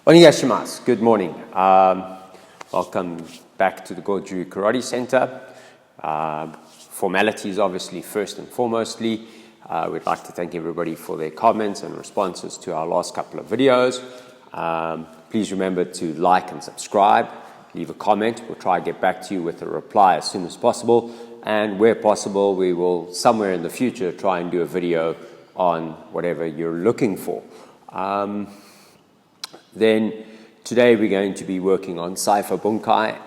Onegaishimasu. Good morning. Welcome back to the Goju Karate Center. Formalities, obviously, first and foremostly. We'd like to thank everybody for their comments and responses to our last couple of videos. Please remember to like and subscribe. Leave a comment. We'll try to get back to you with a reply as soon as possible. And where possible, we will, somewhere in the future, try and do a video on whatever you're looking for. Then today we're going to be working on Saifa Bunkai,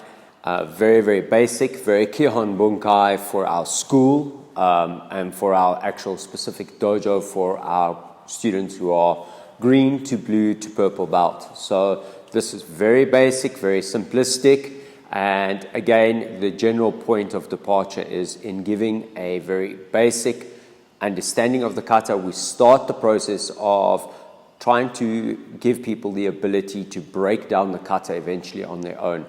very, very basic, very Kihon Bunkai for our school and for our actual specific dojo for our students who are green to blue to purple belt. So this is very basic, very simplistic, and again, the general point of departure is in giving a very basic understanding of the kata. We start the process of trying to give people the ability to break down the kata eventually on their own,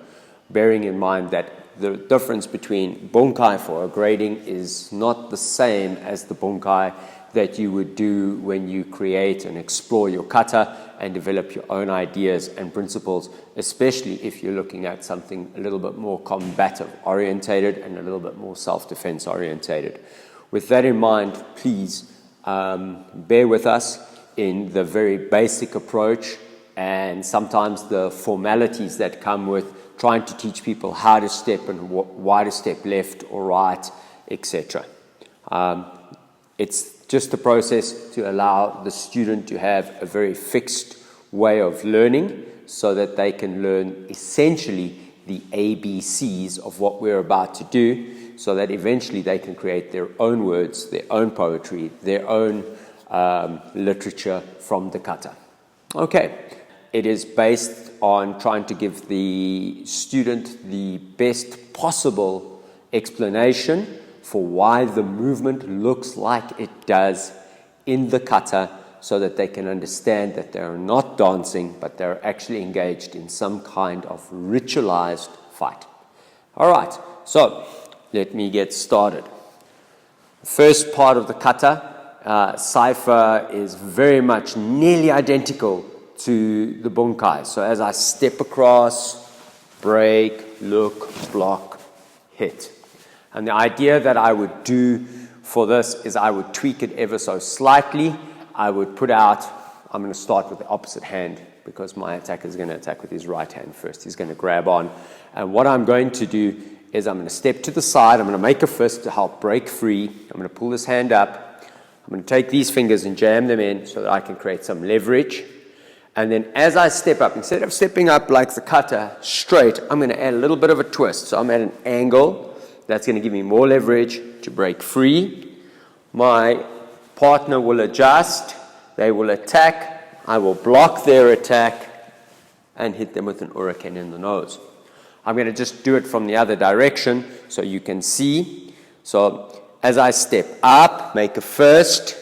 bearing in mind that the difference between bunkai for a grading is not the same as the bunkai that you would do when you create and explore your kata and develop your own ideas and principles, especially if you're looking at something a little bit more combative orientated and a little bit more self-defense orientated. With that in mind, please bear with us in the very basic approach and sometimes the formalities that come with trying to teach people how to step and why to step left or right, etc. It's just a process to allow the student to have a very fixed way of learning so that they can learn essentially the ABCs of what we're about to do, so that eventually they can create their own words, their own poetry, their own literature from the kata. Okay, it is based on trying to give the student the best possible explanation for why the movement looks like it does in the kata, so that they can understand that they are not dancing, but they're actually engaged in some kind of ritualized fight. All right, so let me get started. The first part of the kata, Saifa, is very much nearly identical to the bunkai. So as I step across, break, look, block, hit. And the idea that I would do for this is I would tweak it ever so slightly. I would put out, I'm going to start with the opposite hand because my attacker is going to attack with his right hand first. He's going to grab on. And what I'm going to do is I'm going to step to the side. I'm going to make a fist to help break free. I'm going to pull this hand up. I'm going to take these fingers and jam them in so that I can create some leverage. And then as I step up, instead of stepping up like the kata straight, I'm going to add a little bit of a twist. So I'm at an angle. That's going to give me more leverage to break free. My partner will adjust. They will attack. I will block their attack and hit them with an uraken in the nose. I'm going to just do it from the other direction so you can see. So as I step up, make a fist,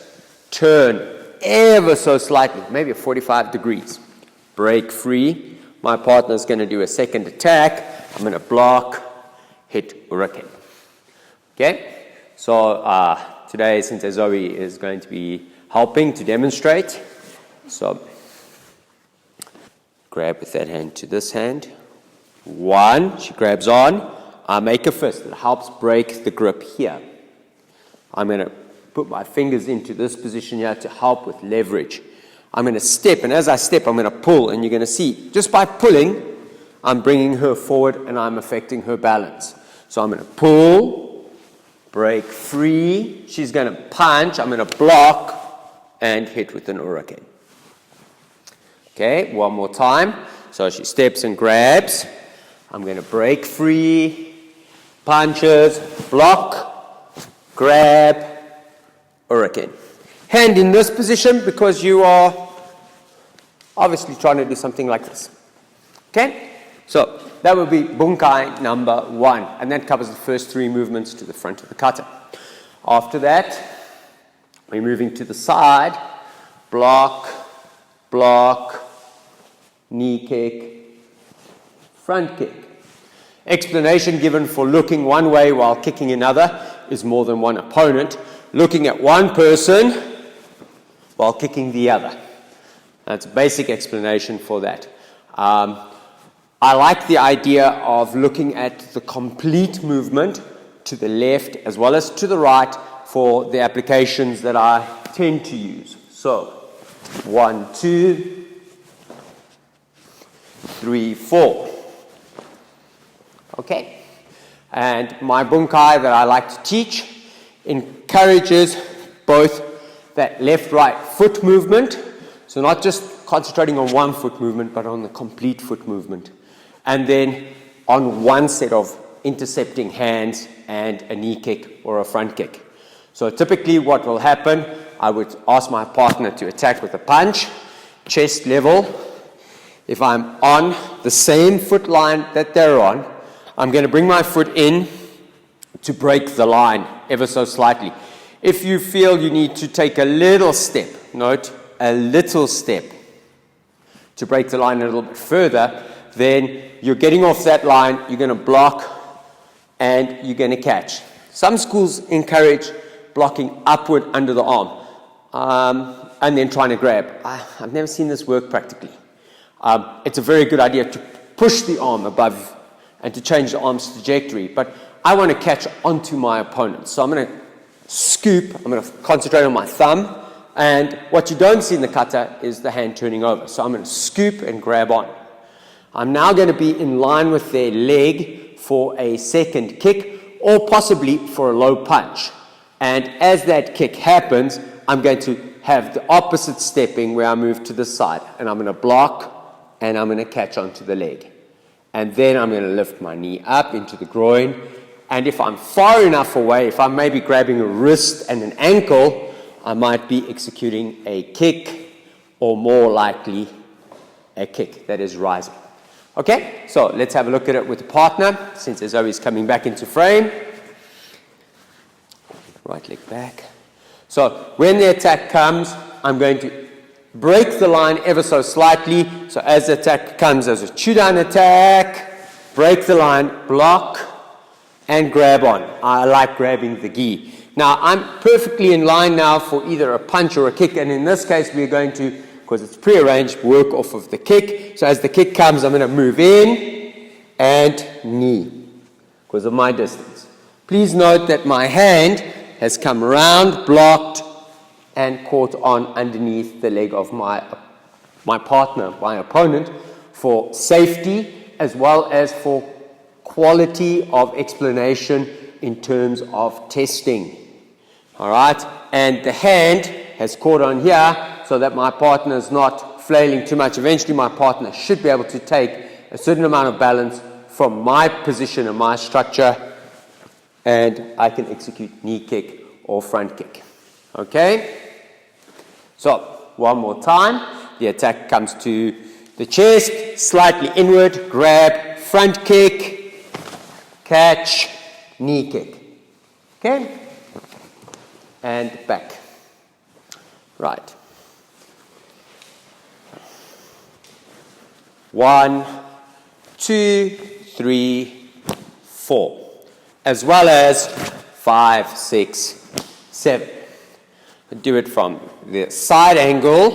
turn ever so slightly, maybe 45 degrees. Break free. My partner is going to do a second attack. I'm going to block, hit uraken. Okay? So today, since Zoe is going to be helping to demonstrate, so grab with that hand to this hand. One, she grabs on. I make a fist. It helps break the grip here. I'm going to put my fingers into this position here to help with leverage. I'm going to step, and as I step, I'm going to pull, and you're going to see, just by pulling, I'm bringing her forward and I'm affecting her balance. So I'm going to pull, break free, she's going to punch, I'm going to block, and hit with an uraken. Okay, one more time. So she steps and grabs. I'm going to break free, punches, block, grab, uraken. Hand in this position because you are obviously trying to do something like this. Okay? So that will be bunkai number 1. And that covers the first 3 movements to the front of the kata. After that, we're moving to the side. Block, block, knee kick, front kick. Explanation given for looking one way while kicking another is more than one opponent. Looking at one person while kicking the other. That's a basic explanation for that. I like the idea of looking at the complete movement to the left as well as to the right for the applications that I tend to use. So 1, 2, 3, 4. Okay, and my bunkai that I like to teach encourages both that left-right foot movement, so not just concentrating on one foot movement, but on the complete foot movement, and then on one set of intercepting hands and a knee kick or a front kick. So typically what will happen, I would ask my partner to attack with a punch, chest level. If I'm on the same foot line that they're on, I'm going to bring my foot in to break the line ever so slightly. If you feel you need to take a little step, note, a little step, to break the line a little bit further, then you're getting off that line, you're going to block, and you're going to catch. Some schools encourage blocking upward under the arm, and then trying to grab. I've never seen this work practically. It's a very good idea to push the arm above and to change the arm's trajectory, but I want to catch onto my opponent. So I'm going to scoop, I'm going to concentrate on my thumb, and what you don't see in the kata is the hand turning over. So I'm going to scoop and grab on. I'm now going to be in line with their leg for a second kick, or possibly for a low punch. And as that kick happens, I'm going to have the opposite stepping where I move to the side, and I'm going to block, and I'm going to catch onto the leg. And then I'm going to lift my knee up into the groin. And if I'm far enough away, if I'm maybe grabbing a wrist and an ankle, I might be executing a kick, or more likely, a kick that is rising. Okay, so let's have a look at it with the partner, since Zoe is coming back into frame. Right leg back. So when the attack comes, I'm going to break the line ever so slightly. So as the attack comes, there's a chew-down attack, break the line, block, and grab on. I like grabbing the gi. Now, I'm perfectly in line now for either a punch or a kick, and in this case, we're going to, because it's prearranged, work off of the kick. So as the kick comes, I'm going to move in and knee because of my distance. Please note that my hand has come around, blocked, and caught on underneath the leg of my partner, my opponent, for safety as well as for quality of explanation in terms of testing. All right? And the hand has caught on here so that my partner is not flailing too much. Eventually, my partner should be able to take a certain amount of balance from my position and my structure, and I can execute knee kick or front kick. Okay? So, one more time. The attack comes to the chest, slightly inward, grab, front kick, catch, knee kick. Okay? And back. Right. 1, 2, 3, 4. As well as 5, 6, 7. Do it from the side angle.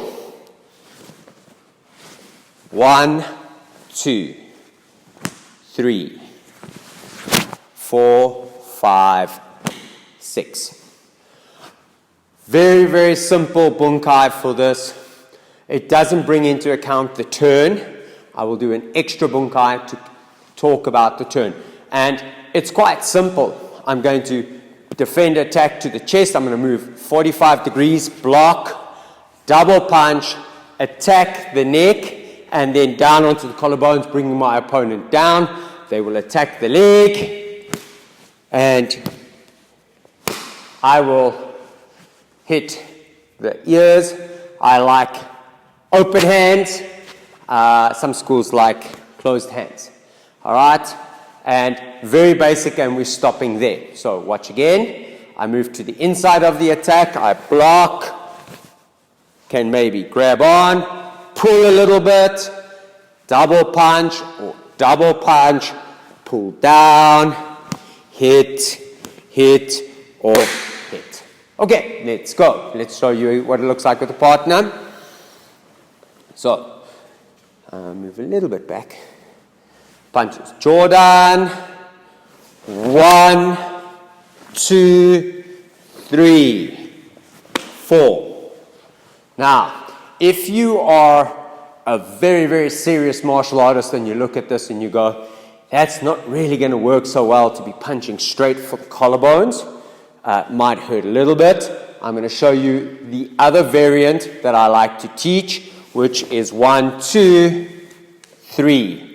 1, 2, 3, 4, 5, 6. Very, very simple bunkai for this. It doesn't bring into account the turn. I will do an extra bunkai to talk about the turn. And it's quite simple. I'm going to defend attack to the chest. I'm going to move 45 degrees, block, double punch, attack the neck, and then down onto the collarbones, bringing my opponent down. They will attack the leg, and I will hit the ears. I like open hands. Some schools like closed hands. All right? And very basic, and we're stopping there. So watch again. I move to the inside of the attack. I block. Can maybe grab on, pull a little bit, double punch or double punch, pull down, hit, or hit. Okay, let's go. Let's show you what it looks like with the partner. So, Move a little bit back. Punches. Jordan. 1, 2, 3, 4. Now, if you are a very, very serious martial artist and you look at this and you go, that's not really going to work so well to be punching straight for the collarbones. Might hurt a little bit. I'm going to show you the other variant that I like to teach, which is 1, 2, 3.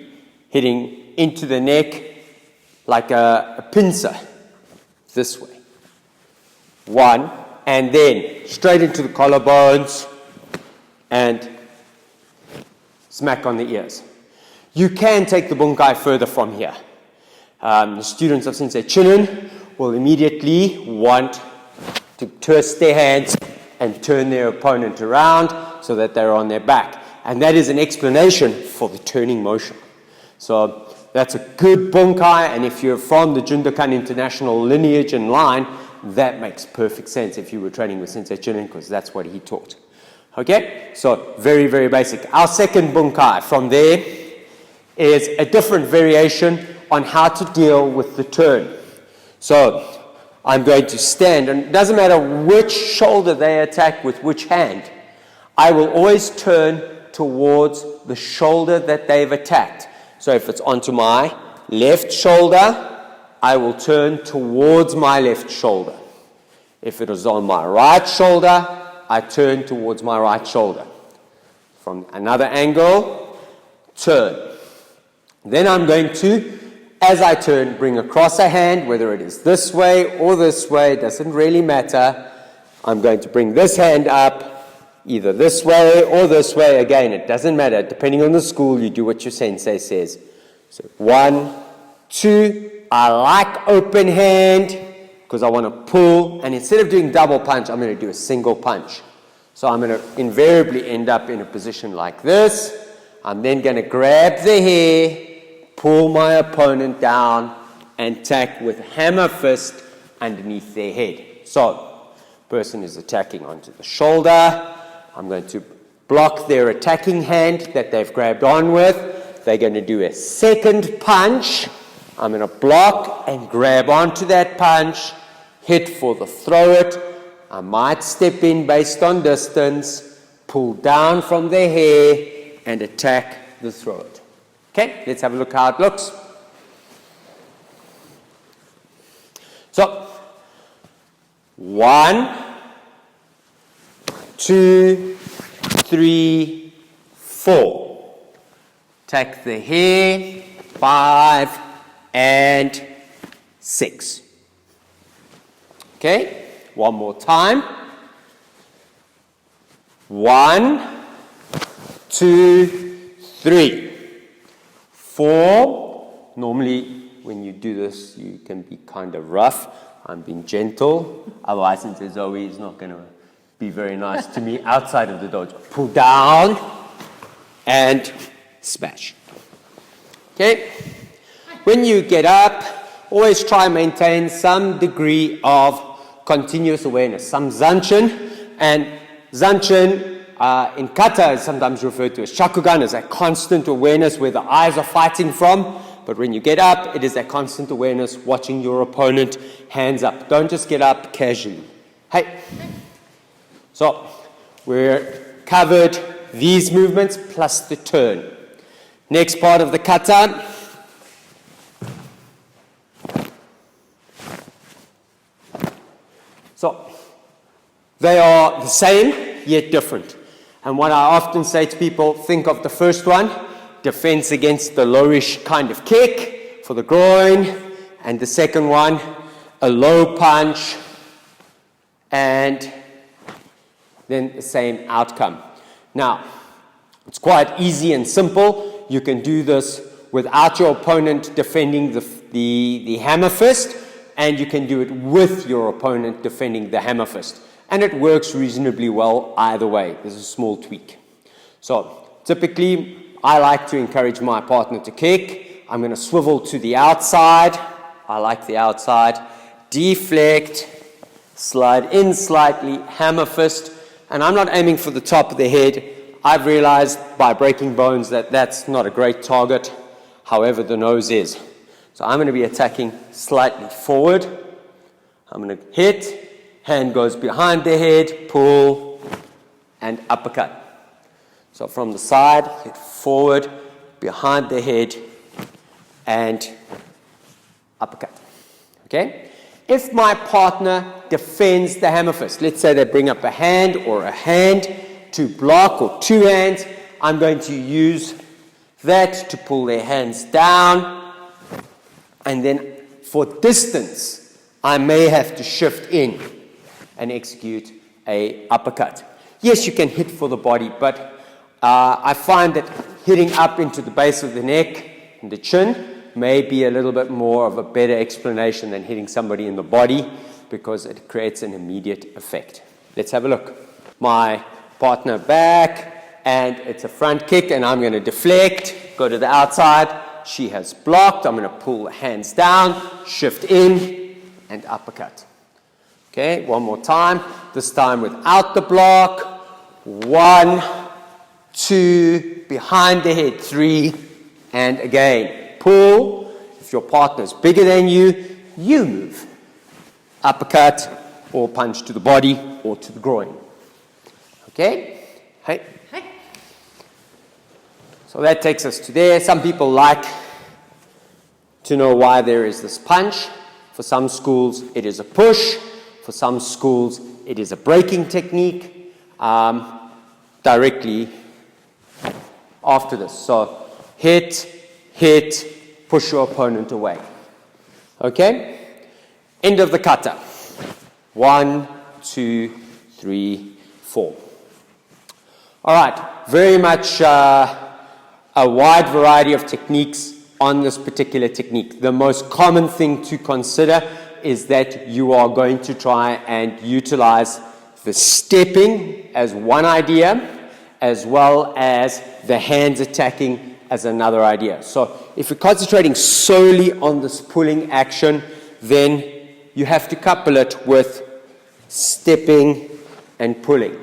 Hitting into the neck like a pincer. This way. 1, and then straight into the collarbones and smack on the ears. You can take the bunkai further from here. The students of Sensei Chinen will immediately want to twist their hands and turn their opponent around so that they're on their back. And that is an explanation for the turning motion. So that's a good bunkai, and if you're from the Jundokan International lineage and line, that makes perfect sense if you were training with Sensei Chinen, because that's what he taught. Okay, so very, very basic. Our second bunkai from there is a different variation on how to deal with the turn. So I'm going to stand, and it doesn't matter which shoulder they attack with which hand. I will always turn towards the shoulder that they've attacked. So if it's onto my left shoulder, I will turn towards my left shoulder. If it is on my right shoulder, I turn towards my right shoulder. From another angle, turn. Then I'm going to, as I turn, bring across a hand, whether it is this way or this way, doesn't really matter. I'm going to bring this hand up, either this way or this way. Again, it doesn't matter. Depending on the school, you do what your sensei says. So 1, 2, I like open hand because I want to pull. And instead of doing double punch, I'm going to do a single punch. So I'm going to invariably end up in a position like this. I'm then going to grab the hair, pull my opponent down, and attack with hammer fist underneath their head. So, person is attacking onto the shoulder. I'm going to block their attacking hand that they've grabbed on with. They're going to do a second punch. I'm going to block and grab onto that punch, hit for the throw it. I might step in based on distance, pull down from their hair, and attack the throw it. Okay, let's have a look how it looks. So, 1, 2, 3, 4. Attack the hair, 5, and 6. Okay, one more time. 1, 2, 3. 4. Normally, when you do this, you can be kind of rough. I'm being gentle. Otherwise, since Zoe is not going to be very nice to me outside of the dojo. Pull down and smash. Okay? When you get up, always try and maintain some degree of continuous awareness, some zanchin. And zanchin in kata is sometimes referred to as shakugan, as a constant awareness where the eyes are fighting from. But when you get up, it is a constant awareness watching your opponent, hands up. Don't just get up casually. Hey. So, we're covered these movements plus the turn. Next part of the kata. So, they are the same, yet different. And what I often say to people, think of the first one, defense against the lowish kind of kick for the groin, and the second one, a low punch, and then the same outcome. Now, it's quite easy and simple. You can do this without your opponent defending the hammer fist, and you can do it with your opponent defending the hammer fist. And it works reasonably well either way. There's a small tweak. So, typically, I like to encourage my partner to kick. I'm going to swivel to the outside. I like the outside. Deflect, slide in slightly, hammer fist. And I'm not aiming for the top of the head. I've realized by breaking bones that that's not a great target. However, the nose is. So I'm going to be attacking slightly forward. I'm going to hit, hand goes behind the head, pull, and uppercut. So from the side, hit forward, behind the head, and uppercut. Okay? If my partner defends the hammer fist, let's say they bring up a hand or a hand to block, or two hands, I'm going to use that to pull their hands down, and then for distance, I may have to shift in and execute a uppercut. Yes, you can hit for the body, but I find that hitting up into the base of the neck and the chin may be a little bit more of a better explanation than hitting somebody in the body, because it creates an immediate effect. Let's have a look. My partner back, and it's a front kick, and I'm going to deflect, go to the outside. She has blocked. I'm going to pull the hands down, shift in, and uppercut. Okay, one more time. This time without the block. 1, 2, behind the head, 3, and again. Pull. If your partner's bigger than you, you move. Uppercut, or punch to the body, or to the groin. Okay? Hey. Hey. So that takes us to there. Some people like to know why there is this punch. For some schools, it is a push. For some schools, it is a breaking technique directly after this. So hit, push your opponent away. Okay? End of the kata. 1, 2, 3, 4. All right, very much a wide variety of techniques on this particular technique. The most common thing to consider is that you are going to try and utilize the stepping as one idea, as well as the hands attacking as another idea. So if you're concentrating solely on this pulling action, then you have to couple it with stepping and pulling.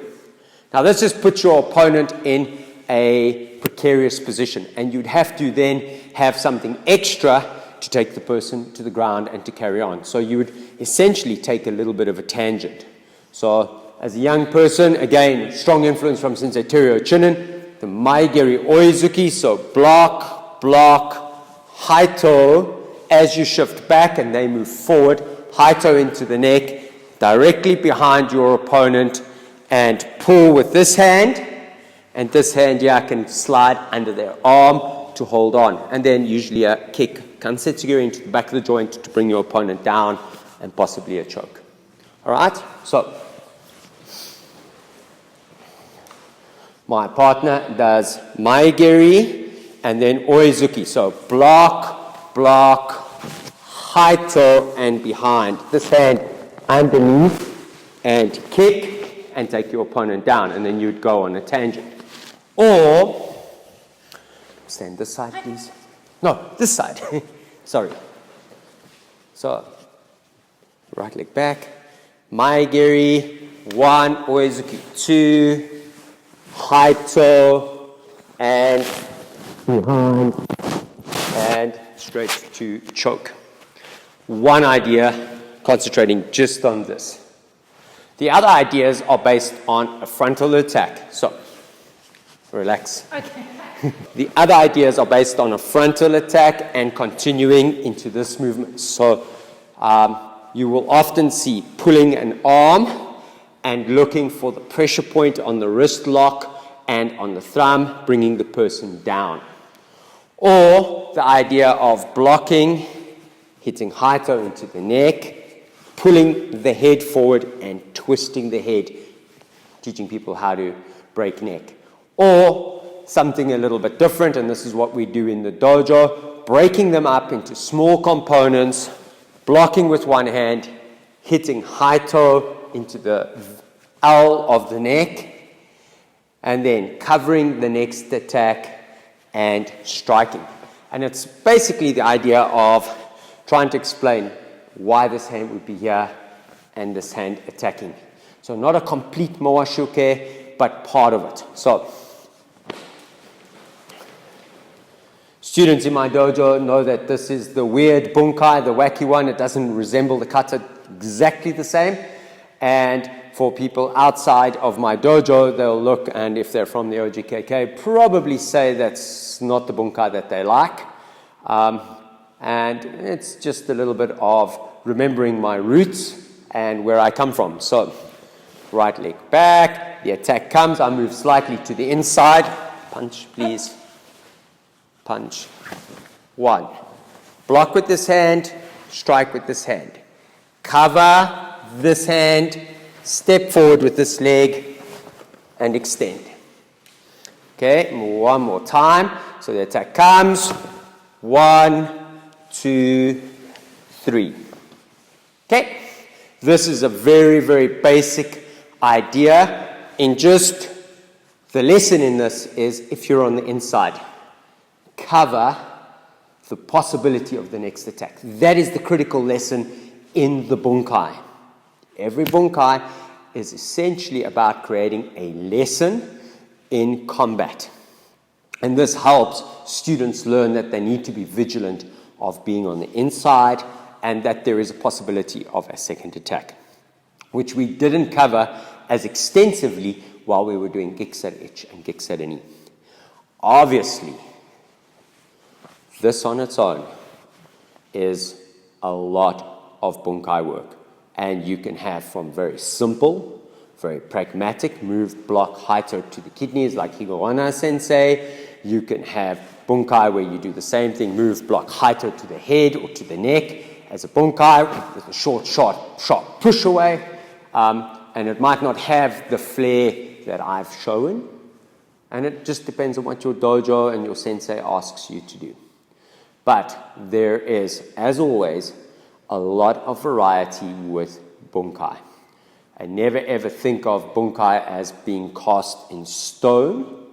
Now this just puts your opponent in a precarious position, and you'd have to then have something extra to take the person to the ground and to carry on. So you would essentially take a little bit of a tangent. So as a young person, again, strong influence from Sensei Teruo Chinen, the maegeri oizuki, so block, heito, as you shift back and they move forward, heito into the neck, directly behind your opponent, and pull with this hand, and this hand here can slide under their arm to hold on, and then usually a kick, kansetsugiri, into the back of the joint to bring your opponent down, and possibly a choke. All right, so my partner does maegeri and then oizuki, so block, heito, and behind. This hand underneath, and kick, and take your opponent down, and then you'd go on a tangent. Or, stand this side, please. No, this side. Sorry. So, right leg back. Maegeri, 1, oizuki, 2, heito, and behind, and straight to choke. One idea, concentrating just on this. The other ideas are based on a frontal attack. So, relax. Okay. The other ideas are based on a frontal attack and continuing into this movement. So, you will often see pulling an arm and looking for the pressure point on the wrist lock and on the thumb, bringing the person down. Or the idea of blocking, hitting heito into the neck, pulling the head forward and twisting the head, teaching people how to break neck. Or something a little bit different, and this is what we do in the dojo, breaking them up into small components, blocking with one hand, hitting heito into the L of the neck, and then covering the next attack and striking. And it's basically the idea of trying to explain why this hand would be here and this hand attacking. So not a complete mawashi-uke, but part of it. So Students in my dojo know that this is the weird bunkai, the wacky one. It doesn't resemble the kata exactly the same. And for people outside of my dojo, they'll look, and if they're from the OGKK, probably say that's not the bunkai that they like. And it's just a little bit of remembering my roots and where I come from. So, right leg back, the attack comes, I move slightly to the inside. Punch, please. Punch. 1. Block with this hand, strike with this hand. Cover this hand, step forward with this leg, and extend. Okay, one more time. So the attack comes. 1, 2, 3. Okay, this is a very, very basic idea. In just the lesson in this is if you're on the inside, cover the possibility of the next attack. That is the critical lesson in the bunkai. Every bunkai is essentially about creating a lesson in combat. And this helps students learn that they need to be vigilant of being on the inside and that there is a possibility of a second attack, which we didn't cover as extensively while we were doing Giksarechi and Giksare-ni. Obviously, this on its own is a lot of bunkai work. And you can have from very simple, very pragmatic, move, block, heito to the kidneys like Higowana sensei. You can have bunkai where you do the same thing, move, block, heito to the head or to the neck as a bunkai with a short, sharp push away. And it might not have the flair that I've shown. And it just depends on what your dojo and your sensei asks you to do. But there is, as always, a lot of variety with bunkai. I never ever think of bunkai as being cast in stone.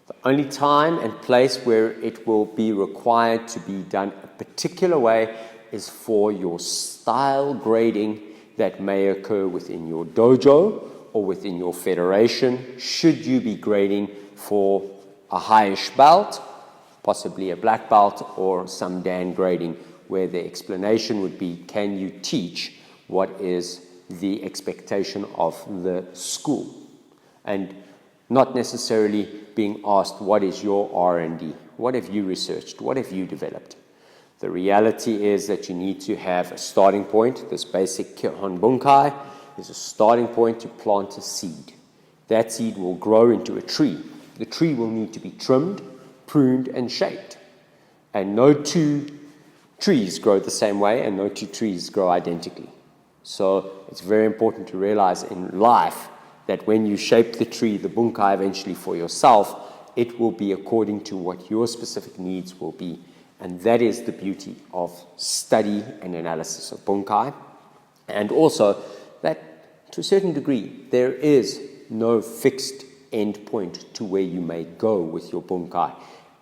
The only time and place where it will be required to be done a particular way is for your style grading that may occur within your dojo or within your federation. Should you be grading for a highish belt, possibly a black belt, or some Dan grading, where the explanation would be, can you teach what is the expectation of the school? And not necessarily being asked, what is your R&D? What have you researched? What have you developed? The reality is that you need to have a starting point. This basic Kihon Bunkai is a starting point to plant a seed. That seed will grow into a tree. The tree will need to be trimmed, pruned, and shaped. And no two trees grow the same way, and no two trees grow identically. So it's very important to realize in life that when you shape the tree, the bunkai eventually for yourself, it will be according to what your specific needs will be. And that is the beauty of study and analysis of bunkai. And also that to a certain degree, there is no fixed end point to where you may go with your bunkai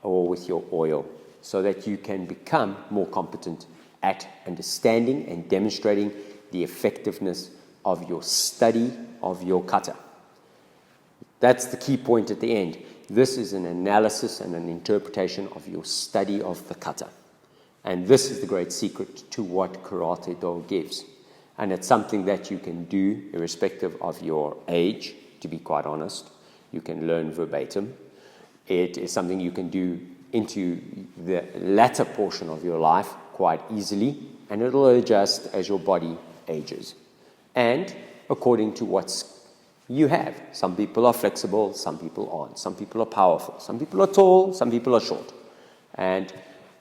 or with your oil, so that you can become more competent at understanding and demonstrating the effectiveness of your study of your kata. That's the key point at the end. This is an analysis and an interpretation of your study of the kata. And this is the great secret to what Karate Do gives. And it's something that you can do irrespective of your age, to be quite honest. You can learn verbatim. It is something you can do into the latter portion of your life quite easily, and it'll adjust as your body ages. And according to what you have. Some people are flexible, some people aren't. Some people are powerful, some people are tall, some people are short. And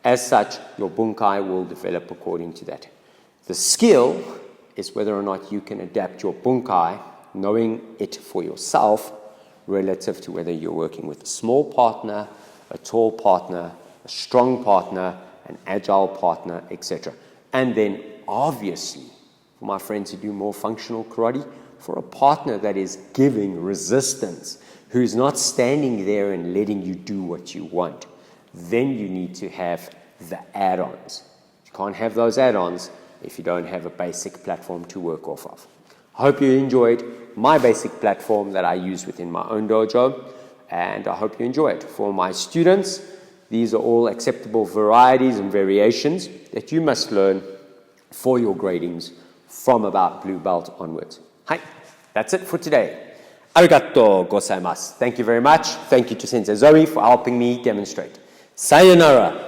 as such, your bunkai will develop according to that. The skill is whether or not you can adapt your bunkai, knowing it for yourself, relative to whether you're working with a small partner, a tall partner, a strong partner, an agile partner, etc. And then, obviously, for my friends who do more functional karate, for a partner that is giving resistance, who's not standing there and letting you do what you want, then you need to have the add-ons. You can't have those add-ons if you don't have a basic platform to work off of. I hope you enjoyed my basic platform that I use within my own dojo, and I hope you enjoy it. For my students, These are all acceptable varieties and variations that you must learn for your gradings from about blue belt onwards. Hi, that's it for today. Arigatou gozaimasu. Thank you very much. Thank you to Sensei Zoe for helping me demonstrate. Sayonara.